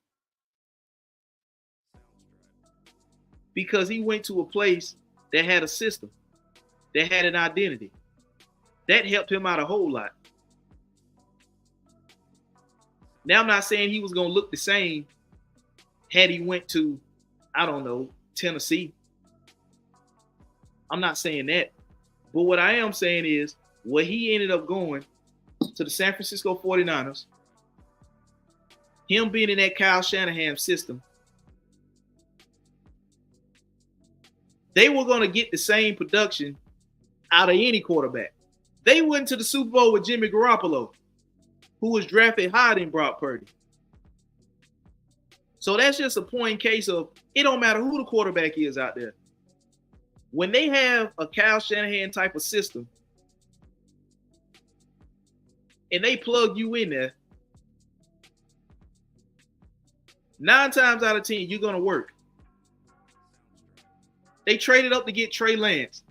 S1: Because he went to a place that had a system. that had an identity. That helped him out a whole lot. Now, I'm not saying he was going to look the same had he went to, I don't know, Tennessee. I'm not saying that. But what I am saying is, where he ended up going to the San Francisco 49ers, him being in that Kyle Shanahan system, they were going to get the same production out of any quarterback. They went to the Super Bowl with Jimmy Garoppolo, who was drafted higher than Brock Purdy. So that's just a point case of it don't matter who the quarterback is out there. When they have a Kyle Shanahan type of system and they plug you in there, 9 times out of 10, you're going to work. They traded up to get Trey Lance.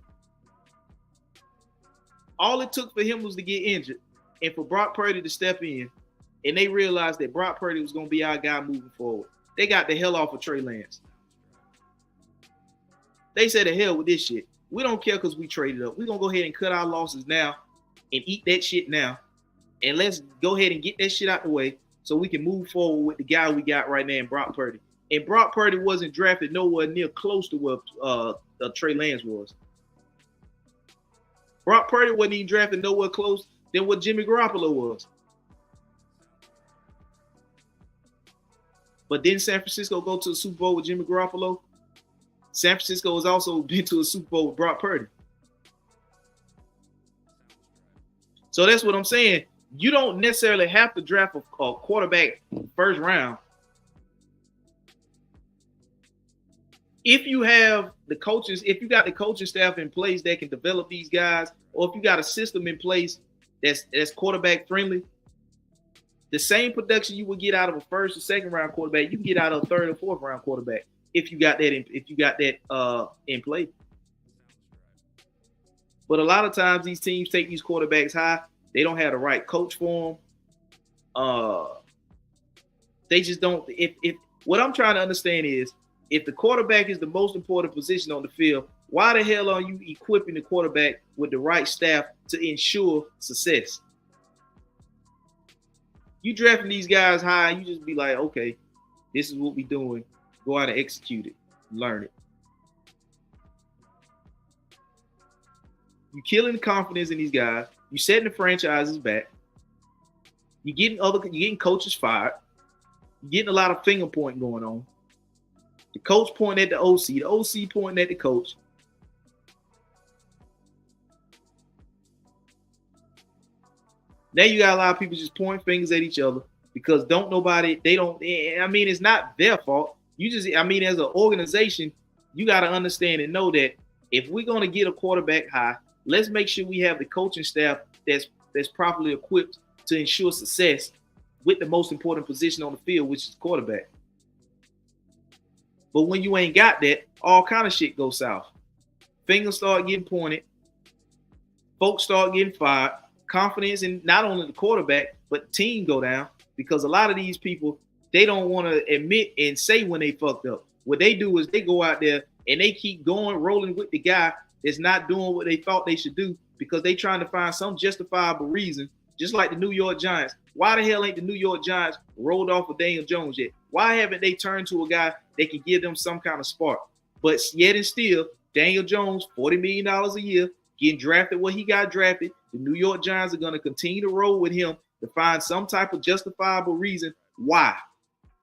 S1: All it took for him was to get injured and for Brock Purdy to step in, and they realized that Brock Purdy was going to be our guy moving forward. They got the hell off of Trey Lance. They said, the hell with this shit. We don't care because we traded up. We're going to go ahead and cut our losses now and eat that shit now, and let's go ahead and get that shit out the way so we can move forward with the guy we got right now in Brock Purdy. And Brock Purdy wasn't drafted nowhere near close to what Trey Lance was. Brock Purdy wasn't even drafted nowhere close than what Jimmy Garoppolo was. But didn't San Francisco go to the Super Bowl with Jimmy Garoppolo? San Francisco has also been to a Super Bowl with Brock Purdy. So that's what I'm saying. You don't necessarily have to draft a quarterback first round. If you have the coaches, if you got the coaching staff in place that can develop these guys, or if you got a system in place that's quarterback friendly, the same production you would get out of a first or second round quarterback, you can get out of a third or fourth round quarterback if you got that in play. But a lot of times these teams take these quarterbacks high. They don't have the right coach for them. They just don't. If what I'm trying to understand is, if the quarterback is the most important position on the field, why the hell are you equipping the quarterback with the right staff to ensure success? You drafting these guys high, you just be like, okay, this is what we're doing. Go out and execute it. Learn it. You're killing the confidence in these guys. You're setting the franchises back. You're getting coaches fired. You're getting a lot of finger pointing going on. The coach pointing at the OC pointing at the coach. Now you got a lot of people just pointing fingers at each other because it's not their fault. As an organization, you got to understand and know that if we're going to get a quarterback high, let's make sure we have the coaching staff that's properly equipped to ensure success with the most important position on the field, which is quarterback. But when you ain't got that, all kind of shit goes south. Fingers start getting pointed. Folks start getting fired. Confidence in not only the quarterback, but the team go down because a lot of these people, they don't want to admit and say when they fucked up. What they do is they go out there and they keep rolling with the guy that's not doing what they thought they should do because they trying to find some justifiable reason, just like the New York Giants. Why the hell ain't the New York Giants rolled off of Daniel Jones yet? Why haven't they turned to a guy that can give them some kind of spark? But yet and still, Daniel Jones, $40 million a year, getting drafted where he got drafted. The New York Giants are going to continue to roll with him to find some type of justifiable reason why.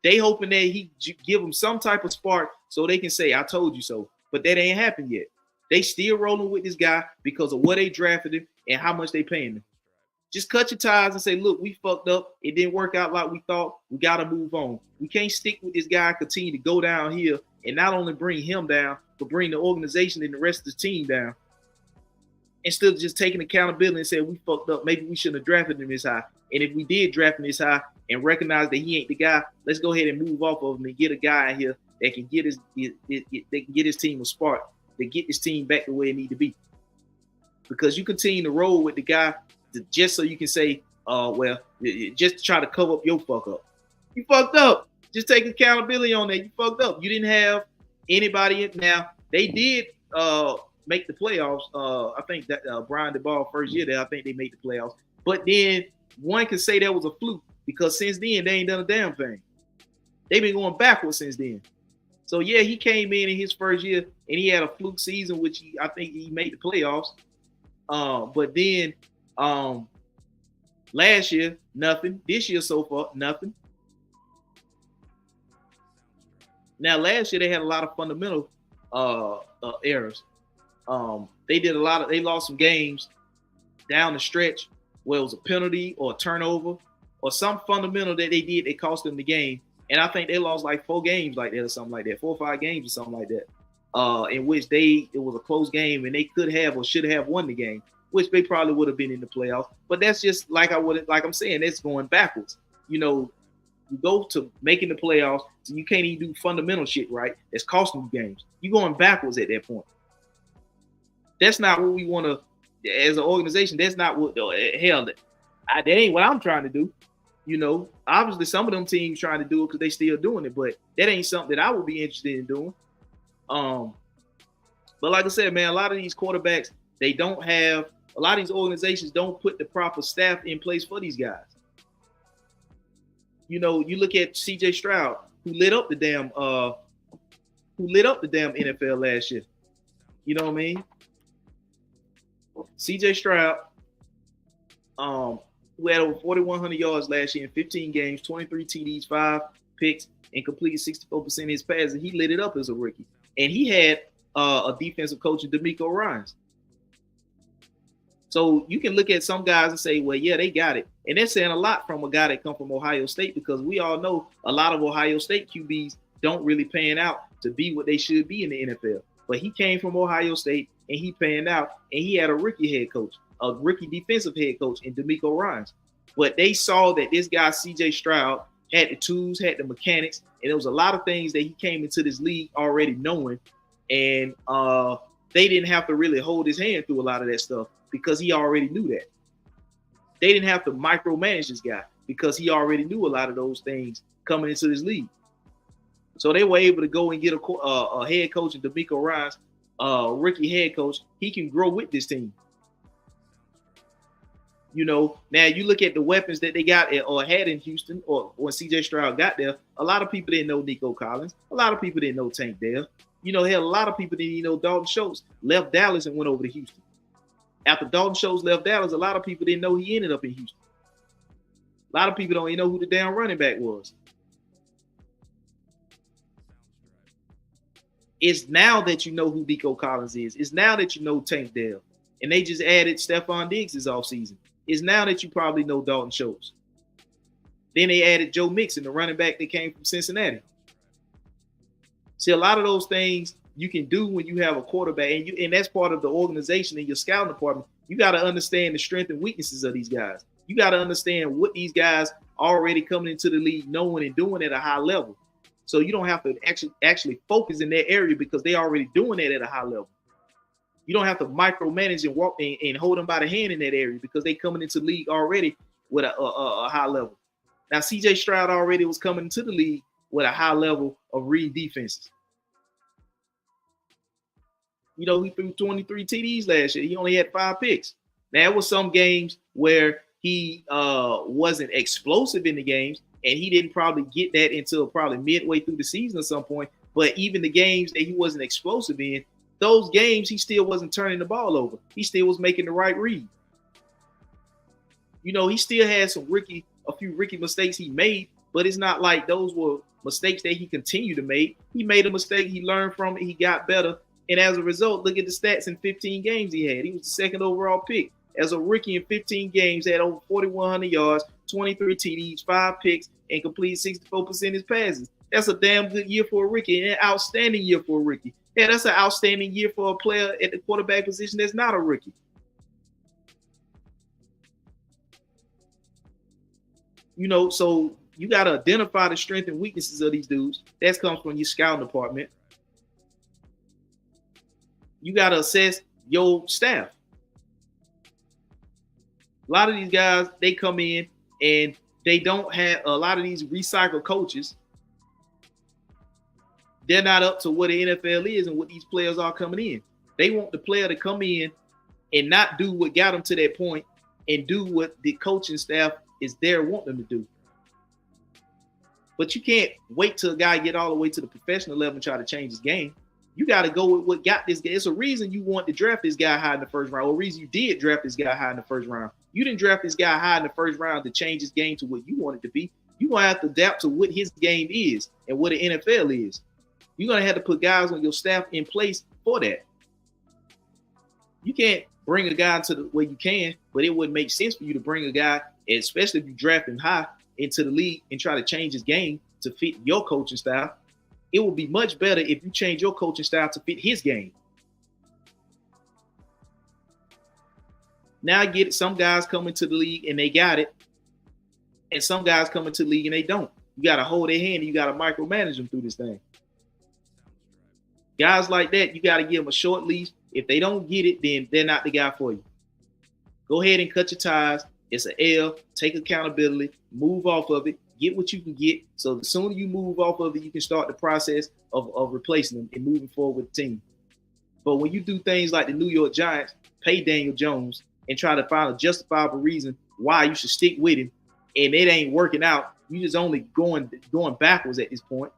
S1: They hoping that he give them some type of spark so they can say, I told you so. But that ain't happened yet. They still rolling with this guy because of what they drafted him and how much they paying him. Just cut your ties and say, look, we fucked up. It didn't work out like we thought. We got to move on. We can't stick with this guy, continue to go down here and not only bring him down, but bring the organization and the rest of the team down. Instead of just taking accountability and saying we fucked up, maybe we shouldn't have drafted him this high. And if we did draft him this high and recognize that he ain't the guy, let's go ahead and move off of him and get a guy in here that can get his team a spark, that get this team back the way it need to be. Because you continue to roll with the guy just so you can say, just to try to cover up your fuck up. You fucked up. Just take accountability on that. You fucked up. You didn't have anybody. Now, they did make the playoffs. I think that Brian DeBall first year there, I think they made the playoffs. But then one could say that was a fluke because since then they ain't done a damn thing. They've been going backwards since then. So yeah, he came in his first year and he had a fluke season, which I think he made the playoffs. But then last year, nothing. This year so far, nothing. Now last year they had a lot of fundamental errors. They lost some games down the stretch where it was a penalty or a turnover or some fundamental that they did that cost them the game. And I think they lost like 4 games like that or something like that, 4 or 5 games or something like that, in which it was a close game and they could have or should have won the game, which they probably would have been in the playoffs. But that's just like I'm saying, that's going backwards. You know, you go to making the playoffs, so you can't even do fundamental shit right. It's costing you games. You're going backwards at that point. That's not what we want to, as an organization. That's not what hell. That ain't what I'm trying to do. You know, obviously some of them teams trying to do it because they still doing it, but that ain't something that I would be interested in doing. But like I said, man, a lot of these quarterbacks, they don't have, a lot of these organizations don't put the proper staff in place for these guys. You know, you look at C.J. Stroud, who lit up the damn NFL last year. You know what I mean? C.J. Stroud, who had over 4,100 yards last year in 15 games, 23 TDs, 5 picks, and completed 64% of his passes. He lit it up as a rookie. And he had a defensive coach in DeMeco Ryans. So you can look at some guys and say, well, yeah, they got it. And they're saying a lot from a guy that come from Ohio State because we all know a lot of Ohio State QBs don't really pan out to be what they should be in the NFL. But he came from Ohio State and he panned out and he had a rookie head coach, a rookie defensive head coach in DeMeco Ryans. But they saw that this guy, C.J. Stroud, had the tools, had the mechanics, and there was a lot of things that he came into this league already knowing. And they didn't have to really hold his hand through a lot of that stuff because he already knew that. They didn't have to micromanage this guy because he already knew a lot of those things coming into this league. So they were able to go and get a head coach in DeMeco Ryans, rookie head coach. He can grow with this team. You know, now you look at the weapons that they got or had in Houston or when C.J. Stroud got there, a lot of people didn't know Nico Collins. A lot of people didn't know Tank Dell. You know, hell, a lot of people didn't even know Dalton Schultz left Dallas and went over to Houston. After Dalton Schultz left Dallas, a lot of people didn't know he ended up in Houston. A lot of people don't even know who the damn running back was. It's now that you know who Nico Collins is. It's now that you know Tank Dell. And they just added Stephon Diggs this offseason. It's now that you probably know Dalton Schultz. Then they added Joe Mixon, the running back that came from Cincinnati. See, a lot of those things you can do when you have a quarterback, and that's part of the organization in your scouting department. You got to understand the strengths and weaknesses of these guys. You got to understand what these guys already coming into the league knowing and doing at a high level. So you don't have to actually focus in that area because they already doing that at a high level. You don't have to micromanage and walk and hold them by the hand in that area because they coming into the league already with a high level. Now, C.J. Stroud already was coming into the league with a high level of read defenses. You know, he threw 23 TDs last year. He only had 5 picks. Now, there was some games where he wasn't explosive in the games, and he didn't probably get that until probably midway through the season at some point. But even the games that he wasn't explosive in, those games, he still wasn't turning the ball over. He still was making the right read. You know, he still had a few rookie mistakes he made, but it's not like those were mistakes that he continued to make. He made a mistake, he learned from it, he got better. And as a result, look at the stats in 15 games he had. He was the 2nd overall pick. As a rookie in 15 games, had over 4,100 yards, 23 TDs, 5 picks, and completed 64% of his passes. That's a damn good year for a rookie and an outstanding year for a rookie. Yeah, that's an outstanding year for a player at the quarterback position that's not a rookie. You know, so you got to identify the strengths and weaknesses of these dudes. That comes from your scouting department. You got to assess your staff. A lot of these guys, they come in and they don't have a lot of these recycled coaches. They're not up to what the NFL is and what these players are coming in. They want the player to come in and not do what got them to that point and do what the coaching staff is there wanting them to do. But you can't wait till a guy get all the way to the professional level and try to change his game. You got to go with what got this guy. It's a reason you want to draft this guy high in the first round, or a reason you did draft this guy high in the first round. You didn't draft this guy high in the first round to change his game to what you want it to be. You're going to have to adapt to what his game is and what the NFL is. You're going to have to put guys on your staff in place for that. You can't bring a guy into the way you can, but it wouldn't make sense for you to bring a guy, especially if you draft him high, into the league and try to change his game to fit your coaching style. It would be much better if you change your coaching style to fit his game. Now I get it. Some guys come into the league and they got it. And some guys come into the league and they don't. You got to hold their hand and you got to micromanage them through this thing. Guys like that, you got to give them a short leash. If they don't get it, then they're not the guy for you. Go ahead and cut your ties. It's an L. Take accountability. Move off of it. Get what you can get. So the sooner you move off of it, you can start the process of replacing them and moving forward with the team. But when you do things like the New York Giants, pay Daniel Jones and try to find a justifiable reason why you should stick with him, and it ain't working out, you just only going backwards at this point.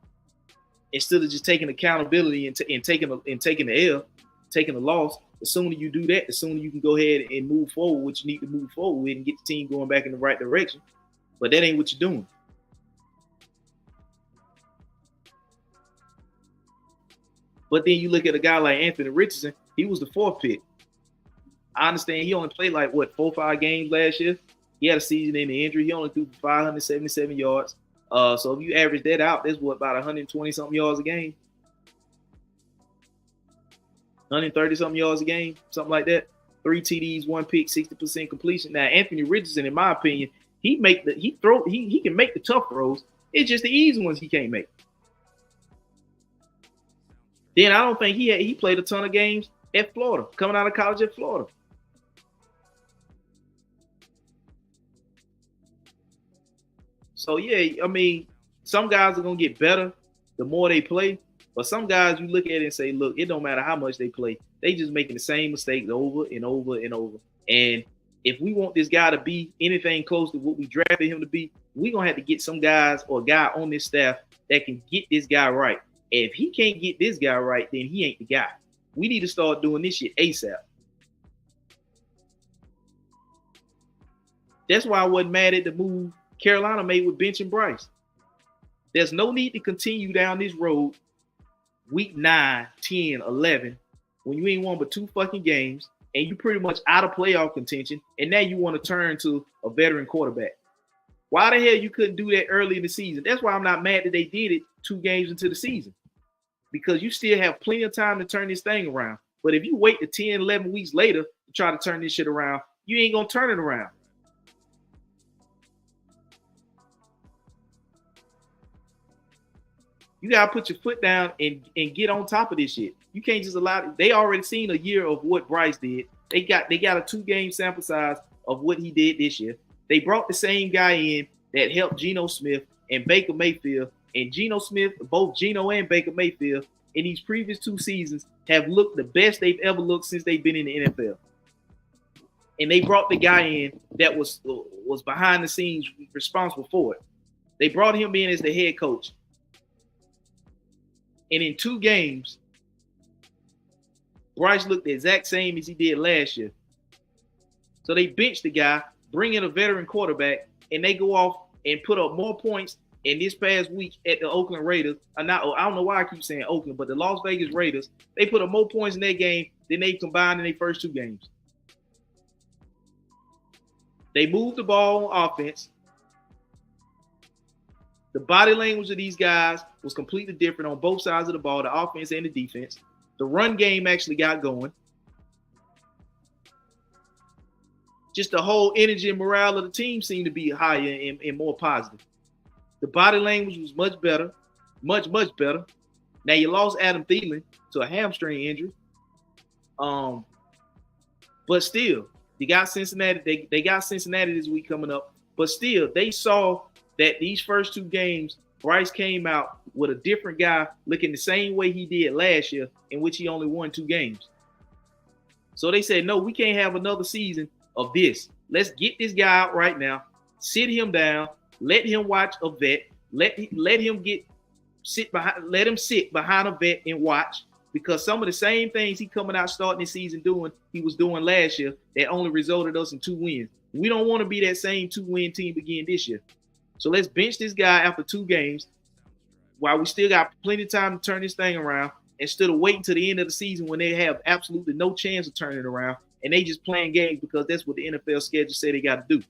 S1: Instead of just taking accountability and taking the L, taking the loss, the sooner you do that, the sooner you can go ahead and move forward what you need to move forward with and get the team going back in the right direction. But that ain't what you're doing. But then you look at a guy like Anthony Richardson, he was the 4th pick. I understand he only played like, 4 or 5 games last year. He had a season-ending injury. He only threw 577 yards. So if you average that out, that's about 120-something yards a game. 130-something yards a game, something like that. 3 TDs, 1 pick, 60% completion. Now, Anthony Richardson, in my opinion, he can make the tough throws. It's just the easy ones he can't make. Then I don't think he played a ton of games at Florida, coming out of college at Florida. So, yeah, I mean, some guys are going to get better the more they play. But some guys, you look at it and say, look, it don't matter how much they play. They just making the same mistakes over and over and over. And if we want this guy to be anything close to what we drafted him to be, we're going to have to get some guys or a guy on this staff that can get this guy right. And if he can't get this guy right, then he ain't the guy. We need to start doing this shit ASAP. That's why I wasn't mad at the move Carolina made with benching Bryce. There's no need to continue down this road week 9, 10, 11 when you ain't won but 2 fucking games and you pretty much out of playoff contention, and now you want to turn to a veteran quarterback. Why the hell you couldn't do that early in the season? That's why I'm not mad that they did it 2 games into the season, because you still have plenty of time to turn this thing around. But if you wait to 10, 11 weeks later to try to turn this shit around, you ain't going to turn it around. You got to put your foot down and get on top of this shit. You can't just allow it. They already seen a year of what Bryce did. They got a 2-game sample size of what he did this year. They brought the same guy in that helped Geno Smith and Baker Mayfield. And Geno Smith, both Geno and Baker Mayfield, in these previous 2 seasons have looked the best they've ever looked since they've been in the NFL. And they brought the guy in that was behind the scenes responsible for it. They brought him in as the head coach. And in 2 games, Bryce looked the exact same as he did last year. So they benched the guy, bring in a veteran quarterback, and they go off and put up more points in this past week at the Oakland Raiders. I don't know why I keep saying Oakland, but the Las Vegas Raiders, they put up more points in their game than they combined in their first 2 games. They moved the ball on offense. The body language of these guys was completely different on both sides of the ball, the offense and the defense. The run game actually got going. Just the whole energy and morale of the team seemed to be higher and more positive. The body language was much better, much, much better. Now you lost Adam Thielen to a hamstring injury. But still, they got Cincinnati. They got Cincinnati this week coming up. But still, they saw that these first 2 games, Bryce came out with a different guy looking the same way he did last year, in which he only won 2 games. So they said, no, we can't have another season of this. Let's get this guy out right now, sit him down, let him watch a vet, let him sit behind a vet and watch, because some of the same things he coming out starting this season doing, he was doing last year that only resulted us in 2 wins. We don't want to be that same 2-win team again this year. So let's bench this guy after 2 games while we still got plenty of time to turn this thing around, instead of waiting to the end of the season when they have absolutely no chance of turning it around and they just playing games because that's what the NFL schedule said they got to do.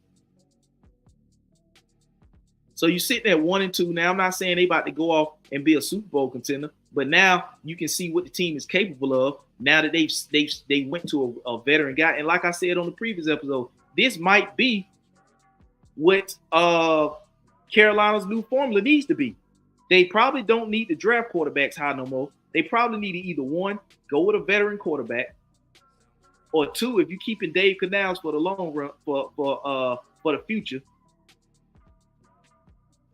S1: So you're sitting at 1-2. Now, I'm not saying they about to go off and be a Super Bowl contender, but now you can see what the team is capable of now that they went to a veteran guy. And like I said on the previous episode, this might be what Carolina's new formula needs to be. They probably don't need to draft quarterbacks high no more. They probably need to either, 1, go with a veteran quarterback, or 2, if you're keeping Dave Canales for the long run, for the future,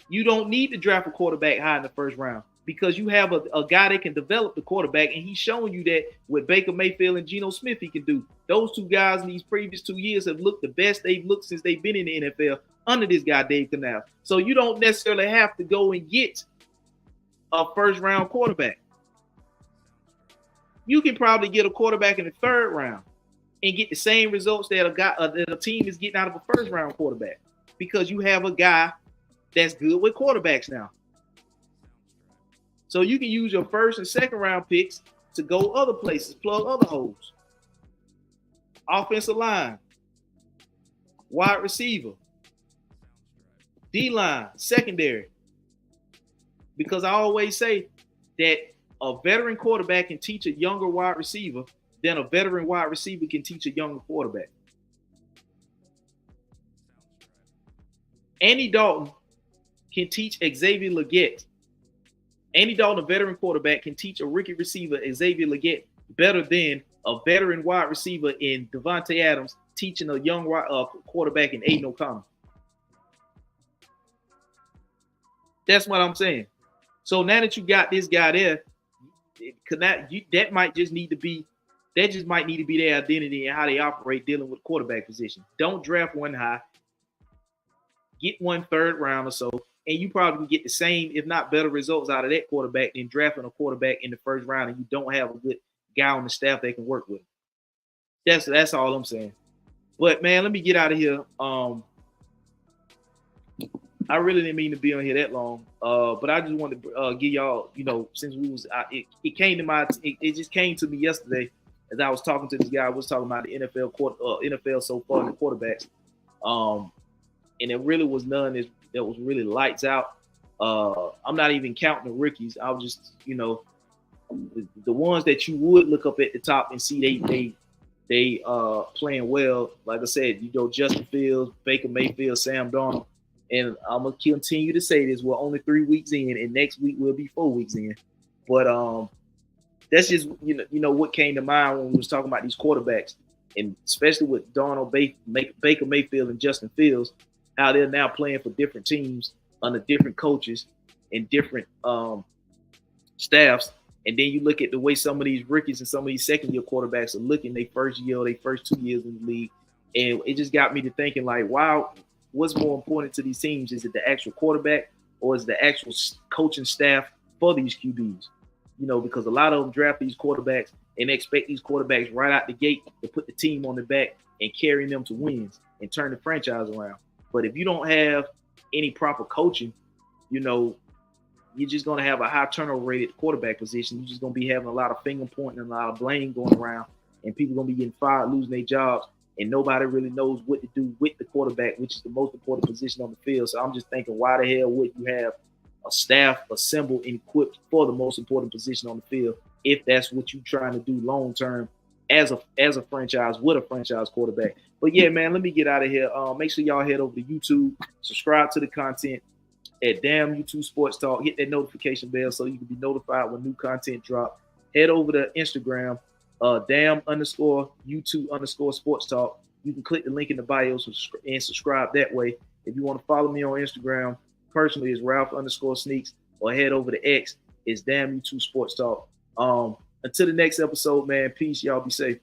S1: you don't need to draft a quarterback high in the first round, because you have a guy that can develop the quarterback, and he's showing you that with Baker Mayfield and Geno Smith he can do. Those 2 guys in these previous 2 years have looked the best they've looked since they've been in the NFL under this guy, Dave Canales. So you don't necessarily have to go and get a first-round quarterback. You can probably get a quarterback in the 3rd round and get the same results that a team is getting out of a first-round quarterback, because you have a guy that's good with quarterbacks now. So you can use your 1st and 2nd round picks to go other places, plug other holes. Offensive line, wide receiver, D-line, secondary. Because I always say that a veteran quarterback can teach a younger wide receiver than a veteran wide receiver can teach a younger quarterback. Andy Dalton can teach Xavier Legette. Andy Dalton, a veteran quarterback, can teach a rookie receiver, Xavier Legette, better than a veteran wide receiver in Devontae Adams teaching a young quarterback in Aiden O'Connell. That's what I'm saying. So now that you got this guy there, that might just need to be their identity and how they operate dealing with quarterback position. Don't draft one high. Get 1 3rd round or so, and you probably can get the same, if not better, results out of that quarterback than drafting a quarterback in the 1st round and you don't have a good guy on the staff that can work with him. That's all I'm saying. But man, let me get out of here. I really didn't mean to be on here that long, but I just wanted to give y'all, since we was, it came to it just came to me yesterday as I was talking to this guy. I was talking about the NFL so far and the quarterbacks, and it really was none that was really lights out. I'm not even counting the rookies. I was just, the ones that you would look up at the top and see they playing well. Like I said, Justin Fields, Baker Mayfield, Sam Darnold. And I'm going to continue to say this. We're only 3 weeks in, and next week we'll be 4 weeks in. But that's just, what came to mind when we was talking about these quarterbacks, and especially with Darnold, Baker Mayfield, and Justin Fields, how they're now playing for different teams under different coaches and different staffs. And then you look at the way some of these rookies and some of these second-year quarterbacks are looking their first year or their first 2 years in the league. And it just got me to thinking, like, wow, what's more important to these teams? Is it the actual quarterback, or is the actual coaching staff for these QBs? Because a lot of them draft these quarterbacks and expect these quarterbacks right out the gate to put the team on their back and carry them to wins and turn the franchise around. But if you don't have any proper coaching, you're just going to have a high turnover rate at the quarterback position. You're just going to be having a lot of finger pointing and a lot of blame going around, and people going to be getting fired, losing their jobs. And nobody really knows what to do with the quarterback, which is the most important position on the field. So I'm just thinking, why the hell would you have a staff assembled and equipped for the most important position on the field if that's what you're trying to do long term as a franchise with a franchise quarterback? But yeah, man, let me get out of here. Make sure y'all head over to YouTube, subscribe to the content at Damn YouTube Sports Talk. Hit that notification bell so you can be notified when new content drop. Head over to Instagram. Damn_YouTube_sports talk. You can click the link in the bio and subscribe that way. If you want to follow me on Instagram, personally, it's Ralph_Sneaks, or head over to X. It's Damn YouTube Sports Talk. Until the next episode, man, peace. Y'all be safe.